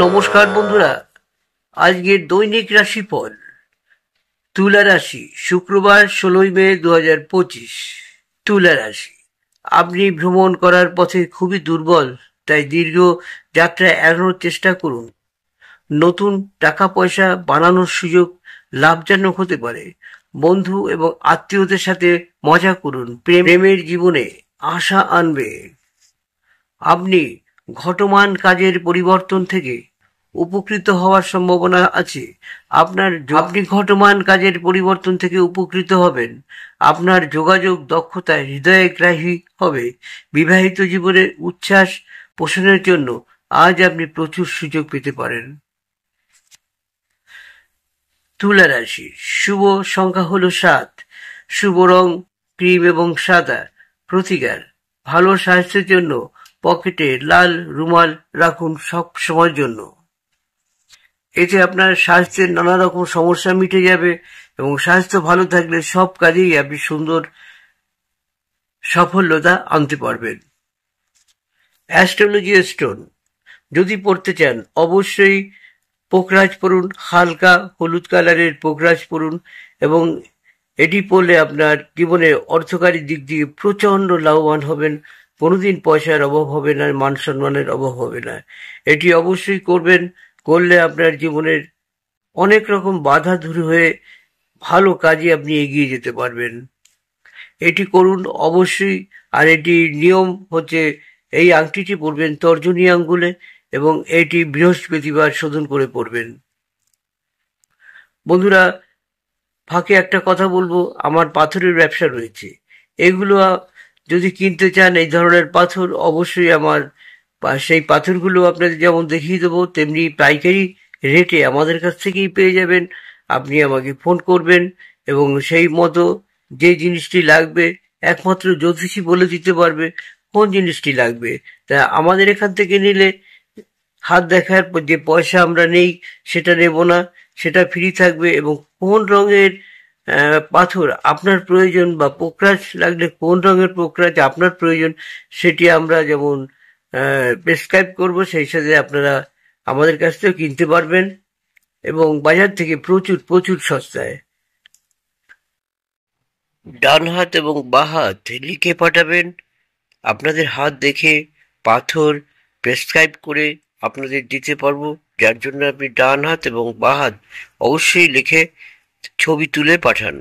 নমস্কার বন্ধুরা, আজকের দৈনিক রাশিফল তুলা রাশি, শুক্রবার 16 মে 2025। তুলা রাশি, আপনি ভ্রমণ করার পথে খুবই দুর্বল, তাই দীর্ঘ যাত্রা এড়ানোর চেষ্টা করুন। নতুন টাকা পয়সা বানানোর সুযোগ লাভজনক হতে পারে। বন্ধু এবং আত্মীয়দের সাথে মজা করুন, প্রেমের জীবনে আশা আনবে। আপনি ঘটমান কাজের পরিবর্তন থেকে উপকৃত হওয়ার সম্ভাবনা আছে। আপনি ঘটমান কাজের পরিবর্তন থেকে উপকৃত হবেন। আপনার যোগাযোগ দক্ষতা হৃদয়গ্রাহী হবে। বিবাহিত জীবনের উচ্ছ্বাস পোষণের জন্য আজ আপনি প্রচুর সুযোগ পেতে পারেন। তুলা রাশি, শুভ সংখ্যা হলো 7, শুভ রং ক্রিম এবং সাদা। প্রতিকার, ভালো স্বাস্থ্যের জন্য পকেটে লাল রুমাল রাখুন সব সময়ের জন্য। এতে আপনার স্বাস্থ্যের নানা রকম সমস্যা মিটে যাবে এবং স্বাস্থ্য ভালো থাকলে সব কাজেই আপনি সুন্দর সাফল্যতা আনতে পারবেন। অ্যাস্ট্রোলজি স্টোন যদি পড়তে চান অবশ্যই পোকরাজ পড়ুন, হালকা হলুদ কালারের পোকরাজ পড়ুন এবং এটি পড়লে আপনার জীবনে অর্থকারী দিক দিয়ে প্রচন্ড লাভবান হবেন। কোনোদিন পয়সার অভাব হবে না, মান সম্মানের অভাব হবে না। এটি অবশ্যই করবেন, করলে আপনার জীবনের অনেক রকম বাধা দূর হয়ে ভালো কাজে আপনি এগিয়ে যেতে পারবেন। এটি করুন অবশ্যই। আর এটি নিয়ম হচ্ছে, এই আংটিটি পরবেন তর্জনী আঙ্গুলে এবং এটি বৃহস্পতিবার শোধন করে পরবেন। বন্ধুরা, ফাঁকে একটা কথা বলবো, আমার পাথরের ব্যবসা রয়েছে। এগুলো যদি কিনতে চান, এই ধরনের পাথর, অবশ্যই আমার সেই পাথরগুলো আপনাদের যেমন দেখিয়ে দেবো, তেমনি পাইকারি রেটে আমাদের কাছ থেকেই পেয়ে যাবেন। আপনি আমাকে ফোন করবেন এবং সেই মতো যে জিনিসটি লাগবে একমাত্র জ্যোতিষী বলে দিতে পারবে কোন জিনিসটি লাগবে। তা আমাদের এখান থেকে নিলে হাত দেখার যে পয়সা আমরা নেই সেটা নেব না, সেটা ফ্রি থাকবে। এবং কোন রঙের পাথর আপনার প্রয়োজন বা পোকরাজ লাগলে কোন রঙের পোকরাজ আপনার প্রয়োজন সেটি আমরা যেমন প্রেসক্রাইব করব, সেই সাথে আপনারা আমাদের কাছ থেকেও কিনতে পারবেন এবং বাজার থেকে প্রচুর প্রচুর সস্তায়। ডান হাত এবং বাঁ হাত লিখে পাঠাবেন। আপনাদের হাত দেখে পাথর প্রেসক্রাইব করে আপনাদের দিতে পারবো, যার জন্য আপনি ডান হাত এবং বাঁ হাত অবশ্যই লিখে ছবি তুলে পাঠান।